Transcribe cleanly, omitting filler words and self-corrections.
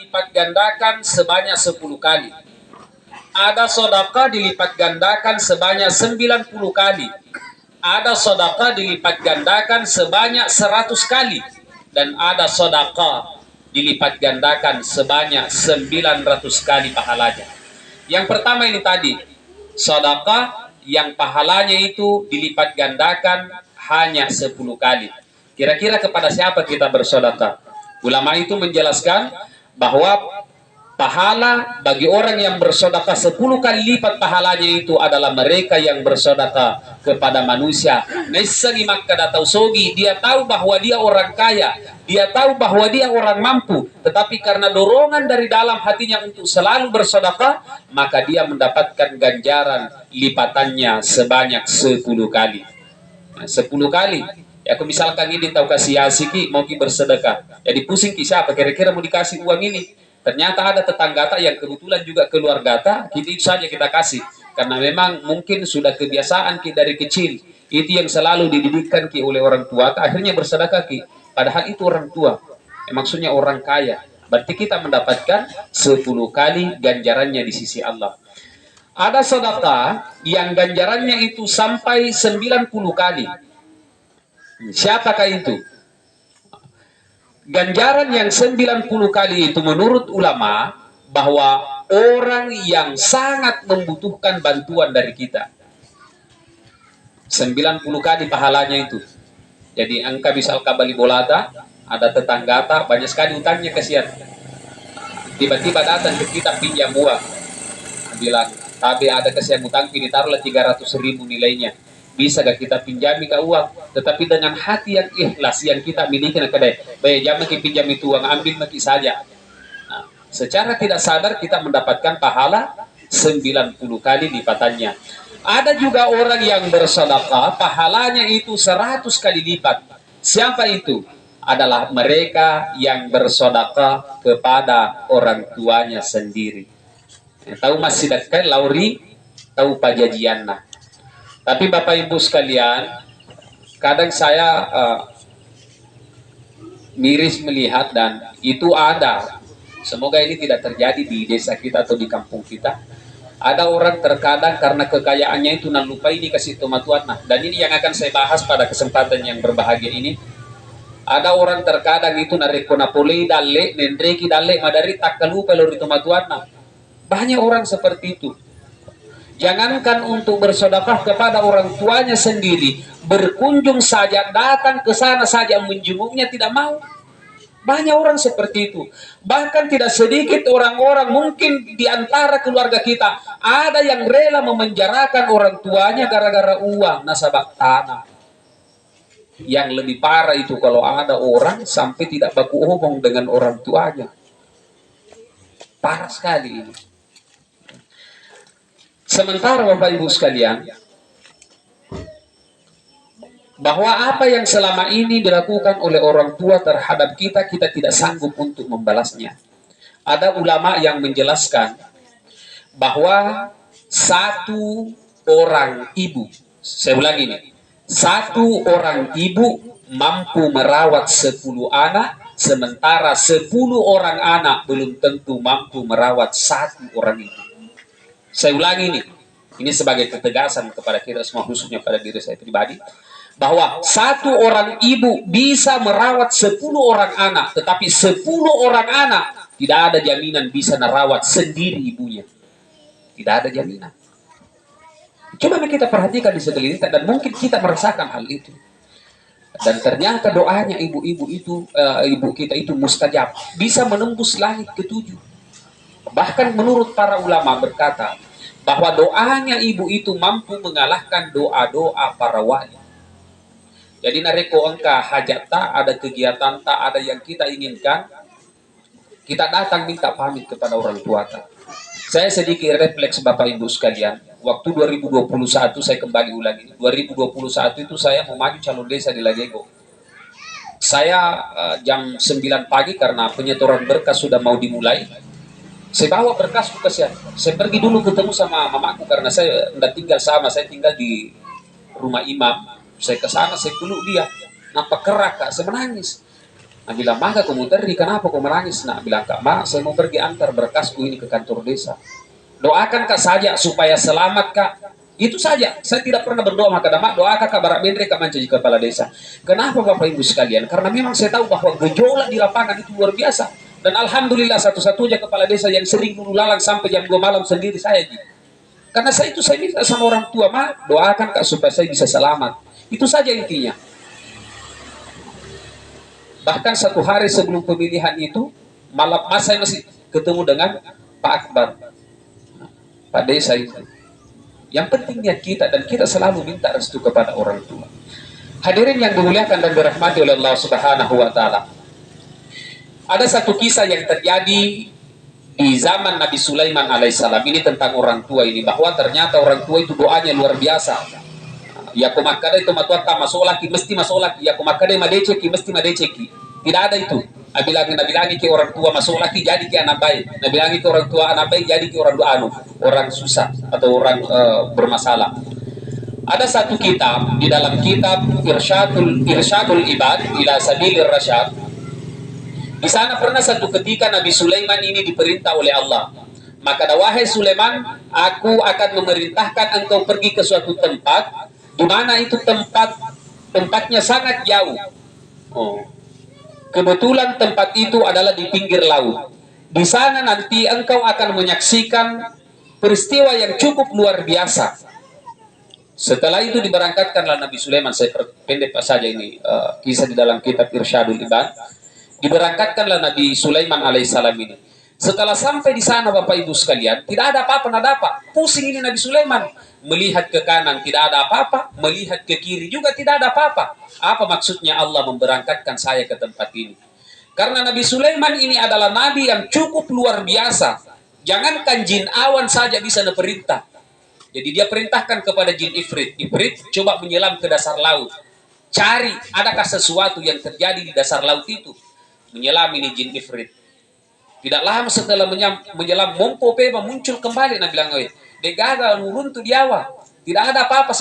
dilipat gandakan sebanyak 10 kali. Ada sedekah dilipat gandakan sebanyak 90 kali. Ada sedekah dilipat gandakan sebanyak 100 kali. Dan ada sedekah dilipat gandakan sebanyak 900 kali pahalanya. Yang pertama ini tadi, sedekah yang pahalanya itu dilipat gandakan hanya 10 kali. Kira-kira kepada siapa kita bersedekah? Ulama itu menjelaskan bahwa pahala bagi orang yang bersedekah 10 kali lipat pahalanya itu adalah mereka yang bersedekah kepada manusia. Nesani maka datau sogi, dia tahu bahwa dia orang kaya, dia tahu bahwa dia orang mampu, tetapi karena dorongan dari dalam hatinya untuk selalu bersedekah, maka dia mendapatkan ganjaran lipatannya sebanyak 10 kali. Nah, 10 kali. Ya, aku misalkan ini tahu kasih asiki mau ki bersedekah. Jadi pusing ki siapa kira-kira mau dikasih uang ini. Ternyata ada tetangga yang kebetulan juga keluarga kita itu saja kita kasih. Karena memang mungkin sudah kebiasaan ki dari kecil. Itu yang selalu dididikkan ki oleh orang tua. Akhirnya bersedekah ki. Padahal itu orang tua. Maksudnya orang kaya. Berarti kita mendapatkan 10 kali ganjarannya di sisi Allah. Ada sedekah yang ganjarannya itu sampai 90 kali. Siapakah itu? Ganjaran yang 90 kali itu menurut ulama bahwa orang yang sangat membutuhkan bantuan dari kita. 90 kali pahalanya itu. Jadi angka misal kabali bolata, ada tetangga banyak sekali utangnya kasihan. Tiba-tiba datang ke kita pinjam uang. Bilang, tapi ada kasihan utang ini taruhlah 300.000 nilainya. Bisa gak kita pinjami ke uang, tetapi dengan hati yang ikhlas yang kita miliki nak kedai. Baik jangan pinjam itu uang, ambil maki saja. Nah, secara tidak sadar kita mendapatkan pahala 90 kali lipatannya. Ada juga orang yang bersedekah, pahalanya itu 100 kali lipat. Siapa itu? Adalah mereka yang bersedekah kepada orang tuanya sendiri. Tahu masih dekat lauri, tahu pajajian nah. Tapi Bapak Ibu sekalian, kadang saya miris melihat dan itu ada. Semoga ini tidak terjadi di desa kita atau di kampung kita. Ada orang terkadang karena kekayaannya itu lupa ini kasih tomatuan. Nah, dan ini yang akan saya bahas pada kesempatan yang berbahagia ini. Ada orang terkadang itu nareko napoli dalle, nendreki dalle, madari tak lupa lori tomatuan. Nah, banyak orang seperti itu. Jangankan untuk bersedekah kepada orang tuanya sendiri, berkunjung saja, datang ke sana saja menjenguknya tidak mau. Banyak orang seperti itu. Bahkan tidak sedikit orang-orang mungkin di antara keluarga kita ada yang rela memenjarakan orang tuanya gara-gara uang nasabah tanah. Yang lebih parah itu kalau ada orang sampai tidak baku omong dengan orang tuanya. Parah sekali ini. Sementara Bapak Ibu sekalian, bahwa apa yang selama ini dilakukan oleh orang tua terhadap kita, kita tidak sanggup untuk membalasnya. Ada ulama yang menjelaskan bahwa satu orang ibu, saya ulangi ini, satu orang ibu mampu merawat 10 anak, sementara 10 orang anak belum tentu mampu merawat satu orang ibu. Saya ulangi ini sebagai ketegasan kepada kita semua, khususnya pada diri saya pribadi, bahwa satu orang ibu bisa merawat 10 orang anak, tetapi 10 orang anak tidak ada jaminan bisa merawat sendiri ibunya. Tidak ada jaminan. Coba kita perhatikan di sekeliling kita, dan mungkin kita merasakan hal itu. Dan ternyata doanya ibu-ibu itu, ibu kita itu mustajab, bisa menembus langit ke-7. Bahkan menurut para ulama berkata bahwa doanya ibu itu mampu mengalahkan doa-doa para wali. Jadi nareko angka hajat tak, ada kegiatan tak, ada yang kita inginkan, kita datang minta pamit kepada orang tua tak. Saya sedikit refleks Bapak Ibu sekalian. Waktu 2021 saya kembali ulangi. 2021 itu saya mau maju calon desa di Lagego. Saya jam 9 pagi karena penyetoran berkas sudah mau dimulai. Saya bawa berkas ke saya. Saya pergi dulu ketemu sama mamaku karena saya tidak tinggal sama, saya tinggal di rumah imam. Saya ke sana, saya peluk dia. Nampak kerak, Kak, saya menangis. Nah bilang, maka kamu teri, kenapa kau menangis? Nah bilang, Kak, Ma, saya mau pergi antar berkasku ini ke kantor desa. Doakan Kak saja supaya selamat Kak. Itu saja. Saya tidak pernah berdoa maka mak doakan Kak Barak Mendri Kak menjadi kepala desa. Kenapa Bapak Ibu sekalian? Karena memang saya tahu bahwa gejolak di lapangan itu luar biasa. Dan alhamdulillah satu-satunya kepala desa yang sering dulu lalang sampai jam 2 malam sendiri saya. Karena saya minta sama orang tua, Mak, doakan Kak supaya saya bisa selamat. Itu saja intinya. Bahkan satu hari sebelum pemilihan itu, malam saya masih ketemu dengan Pak Akbar, Pak Desa itu. Yang pentingnya kita, dan kita selalu minta restu kepada orang tua. Hadirin yang dimuliakan dan dirahmati oleh Allah Subhanahu wa taala. Ada satu kisah yang terjadi di zaman Nabi Sulaiman alaihissalam ini tentang orang tua ini, bahwa ternyata orang tua itu doanya luar biasa. Ya kumakada itu matuata masuk lagi mesti masuk lagi, ya kumakada madeceki mesti madeceki. Tidak ada itu. Nabilangi ke orang tua masuk lagi jadi ke anak baik. Nabilangi ke orang tua anak baik jadi ke orang orang susah atau orang bermasalah. Ada satu kitab di dalam kitab Irsyadul Ibad ila Sabilir Rasyad. Di sana pernah satu ketika Nabi Sulaiman ini diperintah oleh Allah. Maka wahai Sulaiman, aku akan memerintahkan engkau pergi ke suatu tempat di mana itu tempatnya sangat jauh. Kebetulan tempat itu adalah di pinggir laut. Di sana nanti engkau akan menyaksikan peristiwa yang cukup luar biasa. Setelah itu diberangkatkanlah Nabi Sulaiman. Saya pendek saja ini kisah di dalam kitab Irsyadul Ibad. Diberangkatkanlah Nabi Sulaiman alaihissalam ini. Setelah sampai di sana Bapak Ibu sekalian, tidak ada apa-apa, tidak apa. Pusing ini Nabi Sulaiman. Melihat ke kanan tidak ada apa-apa, melihat ke kiri juga tidak ada apa-apa. Apa maksudnya Allah memberangkatkan saya ke tempat ini? Karena Nabi Sulaiman ini adalah Nabi yang cukup luar biasa. Jangankan jin awan saja bisa perintah. Jadi dia perintahkan kepada jin Ifrit. Ifrit coba menyelam ke dasar laut. Cari adakah sesuatu yang terjadi di dasar laut itu. Menyelam ini jin Ifrit. Tidak lama setelah menyelam, muncul kembali. Nabi bilang, dia gagal, runtuh di awal. Tidak ada apa-apa.